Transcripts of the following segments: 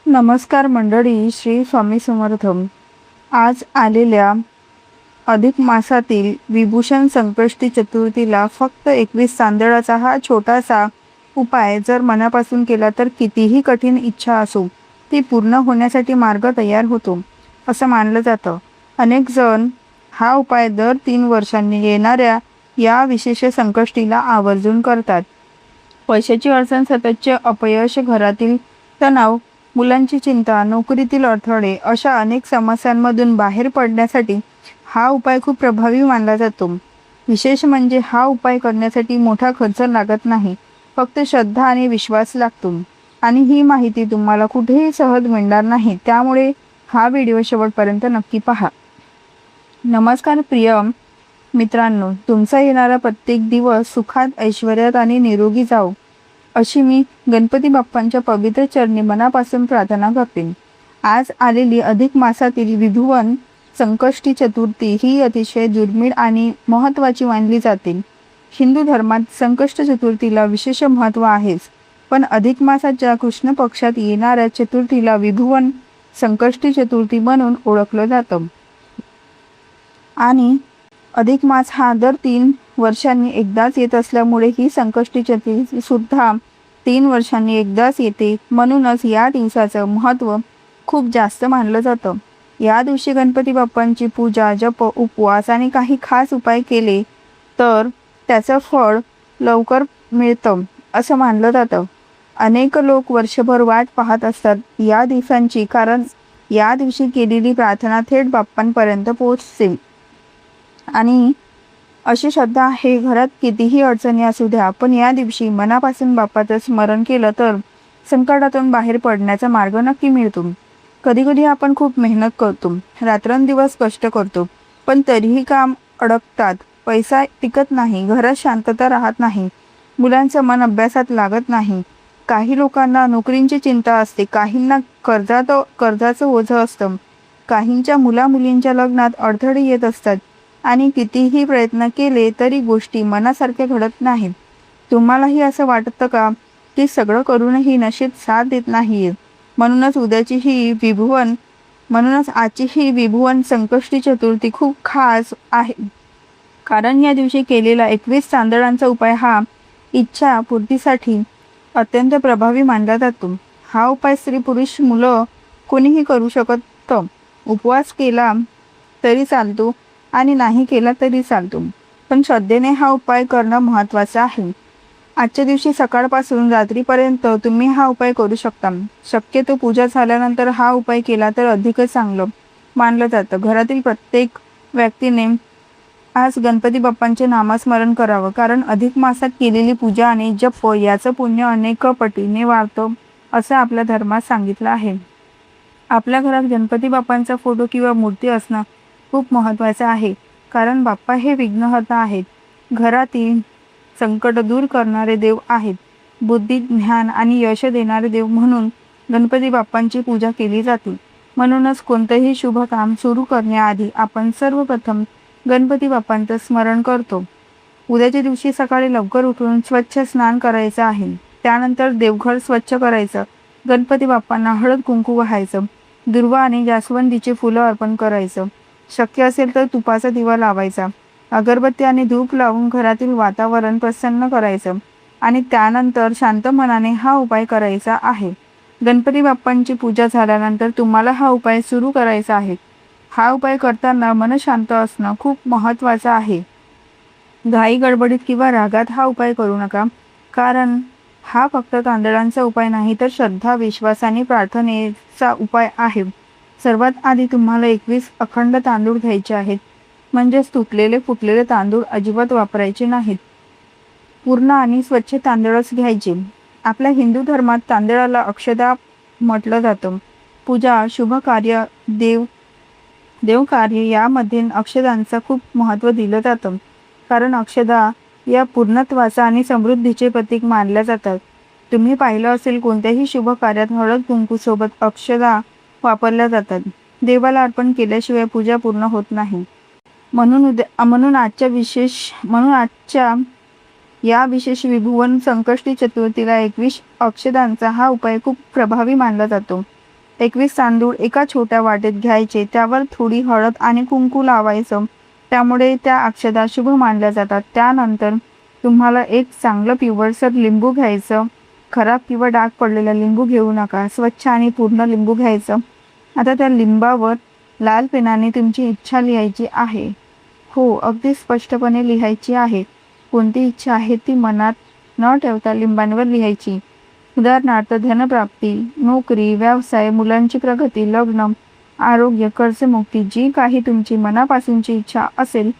नमस्कार मंडळी, श्री स्वामी समर्थ. आज आलेल्या अधिक मासातील विभूषण संकष्टी चतुर्थीला फक्त 21 तांदळाचा हा छोटासा उपाय जर मनापासून केला तर कितीही कठीण इच्छा असो ती पूर्ण होण्यासाठी मार्ग तयार होतो असं मानलं जातं. अनेक जण हा उपाय दर 3 वर्षांनी येणाऱ्या या विशेष संकष्टीला आवर्जून करतात. पैशाची अडचण, सततचे अपयश, घरातील तणाव, मुलांची चिंता, नोकरीतील अडथळे अशा अनेक समस्यांमधून बाहेर पडण्यासाठी हा उपाय खूप प्रभावी मानला जातो. विशेष म्हणजे हा उपाय करण्यासाठी मोठा खर्च लागत नाही, फक्त श्रद्धा आणि विश्वास लागतो. आणि ही माहिती तुम्हाला कुठेही सहज मिळणार नाही, त्यामुळे हा व्हिडिओ शेवटपर्यंत नक्की पहा. नमस्कार प्रिय मित्रांनो, तुमचा येणारा प्रत्येक दिवस सुखात, ऐश्वर्यात आणि निरोगी जाओ अशी मी गणपती बाप्पांच्या पवित्र चरणी मनापासून प्रार्थना करते. आज आलेली अधिक मासातील विभुवन संकष्टी चतुर्थी ही अतिशय दुर्मिळ आणि महत्त्वाची मानली जाते. हिंदू धर्मात संकष्ट चतुर्थीला विशेष महत्त्व आहेच, पण अधिक मासाच्या कृष्ण पक्षात येणाऱ्या चतुर्थीला विभुवन संकष्टी चतुर्थी म्हणून ओळखलं जातं. आणि अधिक मास हा दर 3 वर्षांनी एकदाच येत असल्यामुळे ही संकष्टी चतुर्थी सुद्धा 3 वर्षांनी एकदाच येते. म्हणूनच या दिवसाचं महत्त्व खूप जास्त मानलं जातं. या दिवशी गणपती बाप्पांची पूजा, जप, उपवास आणि काही खास उपाय केले तर त्याचं फळ लवकर मिळतं असं मानलं जातं. अनेक लोक वर्षभर वाट पाहत असतात या दिवसांची, कारण या दिवशी केलेली प्रार्थना थेट बाप्पांपर्यंत पोहोचते. आणि अशी श्रद्धा आहे, घरात कितीही अडचणी असू द्या, पण या दिवशी मनापासून बाप्पाचं स्मरण केलं तर संकटातून बाहेर पडण्याचा मार्ग नक्की मिळतो. कधी आपण खूप मेहनत करतो, रात्रंदिवस कष्ट करतो, पण तरीही काम अडकतात, पैसा टिकत नाही, घरात शांतता राहत नाही, मुलांचं मन अभ्यासात लागत नाही. काही लोकांना नोकरीची चिंता असते, काहींना कर्जाचं ओझं असतं, काहींच्या मुलींच्या लग्नात अडथळे येत असतात आणि कितीही प्रयत्न केले तरी गोष्टी मनासारख्या घडत नाहीत. तुम्हालाही असं वाटतं का की सगळं करूनही नशीब साथ देत नाहीये? म्हणूनच आजची ही विभुवन संकष्टी चतुर्थी खूप खास आहे, कारण या दिवशी केलेला 21 तांदळांचा उपाय हा इच्छा पूर्तीसाठी अत्यंत प्रभावी मानला जातो. हा उपाय स्त्री, पुरुष, मुलं कोणीही करू शकतं. उपवास केला तरी चालतो आणि नाही केला तरी चालतो, पण श्रद्धेने हा उपाय करणं महत्त्वाचं आहे. आजच्या दिवशी सकाळपासून रात्रीपर्यंत तुम्ही हा उपाय करू शकता. शक्यतो पूजा झाल्यानंतर हा उपाय केला तर अधिकच चांगलं मानलं जातं. घरातील प्रत्येक व्यक्तीने आज गणपती बाप्पांचे नामस्मरण करावं, कारण अधिक मासात केलेली पूजा आणि जप याचं पुण्य अनेक पटीने वाढतं असं आपल्या धर्मात सांगितलं आहे. आपल्या घरात गणपती बाप्पांचा फोटो किंवा मूर्ती असणं खूप महत्त्वाचं आहे, कारण बाप्पा हे विघ्नहर्ता आहेत, घरातील संकट दूर करणारे देव आहेत. बुद्धी, ज्ञान आणि यश देणारे देव म्हणून गणपती बाप्पांची पूजा केली जाते. म्हणूनच कोणतंही शुभ काम सुरू करण्याआधी आपण सर्वप्रथम गणपती बाप्पांचं स्मरण करतो. उद्याच्या दिवशी सकाळी लवकर उठून स्वच्छ स्नान करायचं आहे. त्यानंतर देवघर स्वच्छ करायचं, गणपती बाप्पांना हळद कुंकू वाहायचं, दुर्वा आणि जास्वंदीचे फुलं अर्पण करायचं. शक्य असेल तर तुपाचा दिवा लावायचा, अगरबत्ती आणि धूप लावून घरातील वातावरण प्रसन्न करायचं आणि त्यानंतर शांत मनाने हा उपाय करायचा आहे. गणपती बाप्पांची पूजा झाल्यानंतर तुम्हाला हा उपाय सुरू करायचा आहे. हा उपाय करताना मन शांत असणं खूप महत्त्वाचं आहे. घाई गडबडीत किंवा रागात हा उपाय करू नका, कारण हा फक्त तांदळांचा उपाय नाही तर श्रद्धा, विश्वास आणि प्रार्थनेचा उपाय आहे. सर्वात आधी तुम्हाला 21 अखंड तांदूळ घ्यायचे आहेत, म्हणजेच तुटलेले फुटलेले तांदूळ अजिबात वापरायचे नाहीत. पूर्ण आणि स्वच्छ तांदूळच घ्यायचे. आपल्या हिंदू धर्मात तांदळाला अक्षदा म्हटलं जातं. पूजा, शुभ कार्य, देवकार्य यामध्ये अक्षदांचं खूप महत्त्व दिलं जातं, कारण अक्षदा या पूर्णत्वाचा आणि समृद्धीचे प्रतीक मानल्या जातात. तुम्ही पाहिलं असेल, कोणत्याही शुभ कार्यात हळद कुंकू सोबत अक्षदा वापरल्या जातात. देवाला अर्पण केल्याशिवाय पूजा पूर्ण होत नाही. म्हणून आजच्या या विशेष विभुवन संकष्टी चतुर्थीला 21 अक्षदांचा हा उपाय खूप प्रभावी मानला जातो. 21 तांदूळ एका छोट्या वाटीत घ्यायचे, त्यावर थोडी हळद आणि कुंकू लावायचं, त्यामुळे त्या अक्षता शुभ मानल्या जातात. त्यानंतर तुम्हाला एक चांगलं पिवळसर लिंबू घ्यायचं. खराब किंवा डाग पडलेला लिंबू घेऊ नका, स्वच्छ आणि पूर्ण लिंबू घ्यायचं. आता त्या लिंबावर लाल पेनाने तुमची इच्छा लिहायची आहे. हो, अगदी स्पष्टपणे लिहायची आहे. कोणती इच्छा आहे ती मनात न ठेवता लिंबांवर लिहायची. उदाहरणार्थ धनप्राप्ती, नोकरी, व्यवसाय, मुलांची प्रगती, लग्न, आरोग्य, कर्जमुक्ती, जी काही तुमची मनापासूनची इच्छा असेल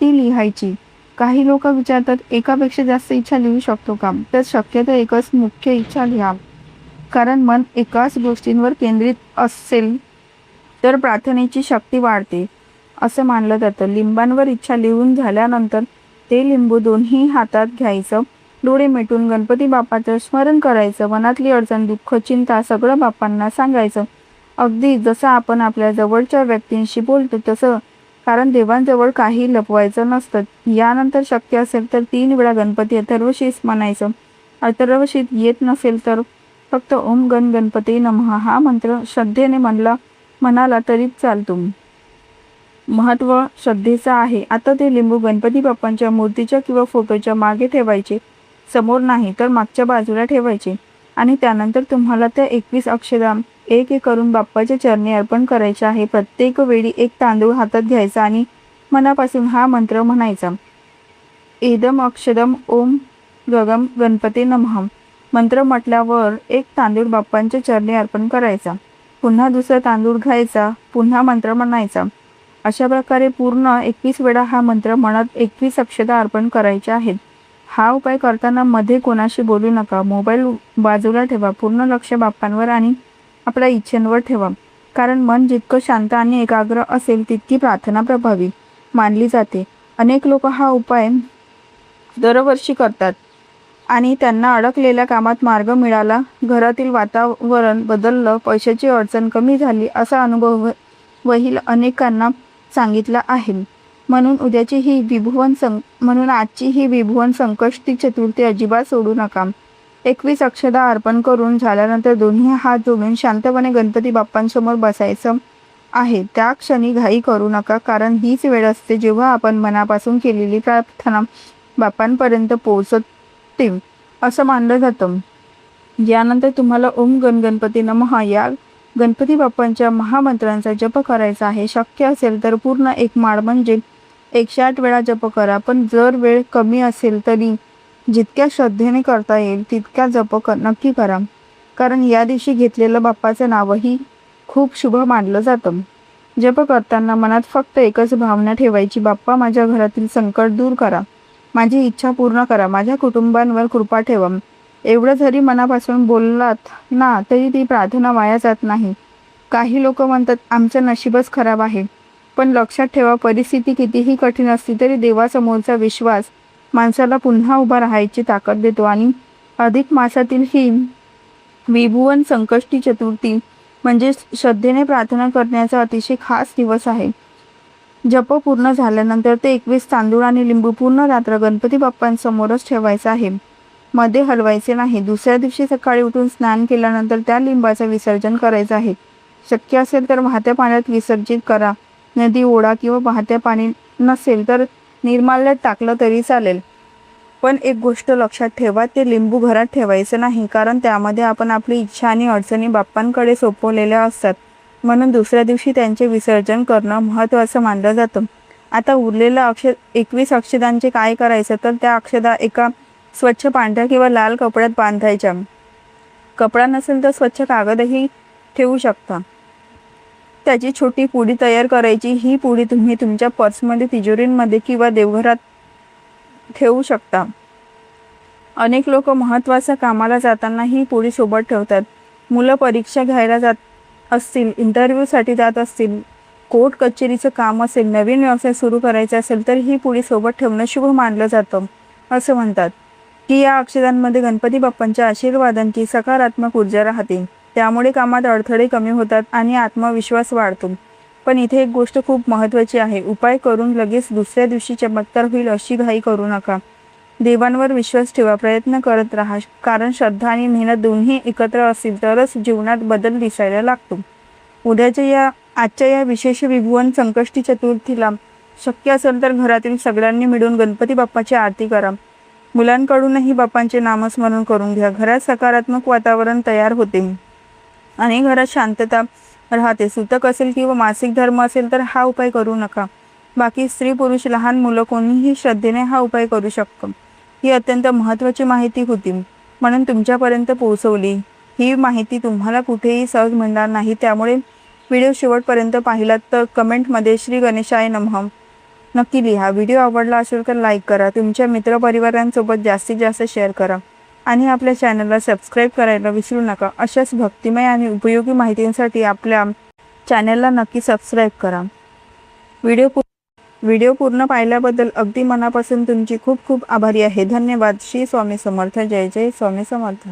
ती लिहायची. काही लोक विचारतात, एकापेक्षा जास्त इच्छा लिहू शकतो का? तर शक्यतो एकच मुख्य इच्छा लिहा, कारण मन एकाच गोष्टींवर केंद्रित असेल तर प्रार्थनेची शक्ती वाढते असं मानलं जातं. लिंबांवर इच्छा लिहून झाल्यानंतर ते लिंबू दोन्ही हातात घ्यायचं, डोळे मिटून गणपती बाप्पाचं स्मरण करायचं, मनातली अडचण, दुःख, चिंता सगळं बाप्पांना सांगायचं, अगदी जसं आपण आपल्या जवळच्या व्यक्तींशी बोलतो तसं, कारण देवांजवळ काही लपवायचं नसतं. यानंतर शक्य असेल तर 3 वेळा गणपती अथर्वशीस म्हणायचं. अथर्वशीत येत नसेल तर फक्त ओम गण गणपती नमः हा मंत्र श्रद्धेने म्हणाला तरी चालतो. महत्त्व श्रद्धेचं आहे. आता ते लिंबू गणपती बाप्पांच्या मूर्तीच्या किंवा फोटोच्या मागे ठेवायचे, समोर नाही तर मागच्या बाजूला ठेवायचे. आणि त्यानंतर तुम्हाला त्या 21 अक्षता एक एक करून बाप्पाच्या चरणी अर्पण करायचे आहे. प्रत्येक वेळी एक तांदूळ हातात घ्यायचा आणि मनापासून हा मंत्र म्हणायचा. एदम अक्षदम ओम गगम गणपती नमः. मंत्र म्हटल्यावर एक तांदूळ बाप्पांच्या चरणी अर्पण करायचा. पुन्हा दुसरा तांदूळ घ्यायचा, पुन्हा मंत्र म्हणायचा. अशा प्रकारे पूर्ण 21 वेळा हा मंत्र म्हणत 21 अक्षता अर्पण करायच्या आहेत. हा उपाय करताना मध्ये कोणाशी बोलू नका. मोबाईल बाजूला ठेवा. पूर्ण लक्ष बाप्पांवर आणि आपल्या इच्छेंवर ठेवा. कारण मन जितकं शांत आणि एकाग्र असेल तितकी प्रार्थना प्रभावी मानली जाते. अनेक लोक हा उपाय दरवर्षी करतात आणि त्यांना अडकलेल्या कामात मार्ग मिळाला, घरातील वातावरण बदललं, पैशाची अडचण कमी झाली असा अनुभवही अनेकांना सांगितला आहे. म्हणून आजची ही विभुवन संकष्टी चतुर्थी अजिबात सोडू नका. 21 अक्षता अर्पण करून झाल्यानंतर दोन्ही हात जोडून शांतपणे गणपती बाप्पांसमोर बसायचं आहे. त्या क्षणी घाई करू नका, कारण हीच वेळ असते जेव्हा आपण मनापासून केलेली प्रार्थना बाप्पांपर्यंत पोहोचते असं मानलं जातं. यानंतर तुम्हाला ओम गण गणपती नमः या गणपती बाप्पांच्या महामंत्रांचा जप करायचा आहे. शक्य असेल तर पूर्ण एक माळ म्हणजे 108 वेळा जप करा. पण जर वेळ कमी असेल तरी जितक्या श्रद्धेने करता येईल तितक्या जप नक्की करा, कारण या दिवशी घेतलेलं बाप्पाचं नावही खूप शुभ मानलं जातं. जप करताना मनात फक्त एकच भावना ठेवायची, बाप्पा माझ्या घरातील संकट दूर करा, माझी इच्छा पूर्ण करा, माझ्या कुटुंबांवर कृपा ठेवा. एवढं जरी मनापासून बोललात ना तरी ती प्रार्थना वाया जात नाही. काही लोक म्हणतात आमचं नशीबच खराब आहे, पण लक्षात ठेवा, परिस्थिती कितीही कठीण असली तरी देवासमोरचा विश्वास माणसाला पुन्हा उभा राहायची ताकद देतो. आणि अधिक मासातील ही विभुवन संकष्टी चतुर्थी म्हणजे श्रद्धेने प्रार्थना करण्याचा अतिशय खास दिवस आहे. जप पूर्ण झाल्यानंतर ते 21 तांदूळ आणि लिंबू पूर्ण रात्र गणपती बाप्पांसमोरच ठेवायचं आहे, मध्ये हलवायचे नाही. दुसऱ्या दिवशी सकाळी उठून स्नान केल्यानंतर त्या लिंबाचं विसर्जन करायचं आहे. शक्य असेल तर वाहत्या पाण्यात विसर्जित करा. नदी, ओढा किंवा वाहत्या पाणी नसेल तर निर्माल्यात टाकलं तरी चालेल. पण एक गोष्ट लक्षात ठेवा, ते लिंबू घरात ठेवायचं नाही, कारण त्यामध्ये आपण आपली इच्छा आणि अडचणी बाप्पांकडे सोपवलेल्या असतात. म्हणून दुसऱ्या दिवशी त्यांचे विसर्जन करणं महत्त्वाचं मानलं जातं. आता उरलेल्या 21 अक्षतांचे काय करायचं तर त्या अक्षता एका स्वच्छ पांढऱ्या किंवा लाल कपड्यात बांधायच्या. कपडा नसेल तर स्वच्छ कागदही ठेवू शकता. त्याची छोटी पुडी तयार करायची. ही पुडी तुम्ही तुमच्या पर्समध्ये, तिजोरीमध्ये किंवा देवघरात ठेवू शकता. अनेक लोक महत्त्वाच्या कामाला जाताना ही पुडी सोबत ठेवतात. मुलं परीक्षा घ्यायला जात असतील, इंटरव्ह्यूसाठी जात असतील, कोर्ट कचेरीचं काम असेल, नवीन व्यवसाय सुरू करायचा असेल तर ही पुडी सोबत ठेवणं शुभ मानलं जातं. असं म्हणतात की या अक्षतांमध्ये गणपती बाप्पांच्या आशीर्वादांची सकारात्मक ऊर्जा राहते. त्यामुळे कामात अडथळे कमी होतात आणि आत्मविश्वास वाढतो. पण इथे एक गोष्ट खूप महत्त्वाची आहे, उपाय करून लगेच दुसऱ्या दिवशी चमत्कार होईल अशी घाई करू नका. देवांवर विश्वास ठेवा, प्रयत्न करत राहा, कारण श्रद्धा आणि मेहनत दोन्ही एकत्र असतील तरच जीवनात बदल दिसायला लागतो. आजच्या या विशेष विभुवन संकष्टी चतुर्थीला शक्य असेल तर घरातील सगळ्यांनी मिळून गणपती बाप्पाची आरती करा. मुलांकडूनही बाप्पांचे नामस्मरण करून घ्या. घरात सकारात्मक वातावरण तयार होते आणि घरात शांतता राहते. सुतक असेल किंवा मासिक धर्म असेल तर हा उपाय करू नका. बाकी स्त्री पुरुष लहान मुलं कोणीही श्रद्धेने हा उपाय करू शकतो. ही अत्यंत महत्त्वाची माहिती होती म्हणून तुमच्यापर्यंत पोहोचवली. ही माहिती तुम्हाला कुठेही सहज मिळणार नाही, त्यामुळे व्हिडिओ शेवटपर्यंत पाहिलात तर कमेंटमध्ये श्री गणेशाय नमः नक्की लिहा. व्हिडिओ आवडला असेल तर लाईक करा, तुमच्या मित्रपरिवारांसोबत जास्तीत जास्त शेअर करा आणि आपल्या चॅनलला सबस्क्राईब करायला विसरू नका. अशाच भक्तिमय आणि उपयोगी माहितींसाठी आपल्या चॅनलला नक्की सबस्क्राईब करा. व्हिडिओ पूर्ण पाहिल्याबद्दल अगदी मनापासून तुमची खूप खूप आभारी आहे. धन्यवाद. श्री स्वामी समर्थ. जय जय स्वामी समर्थ.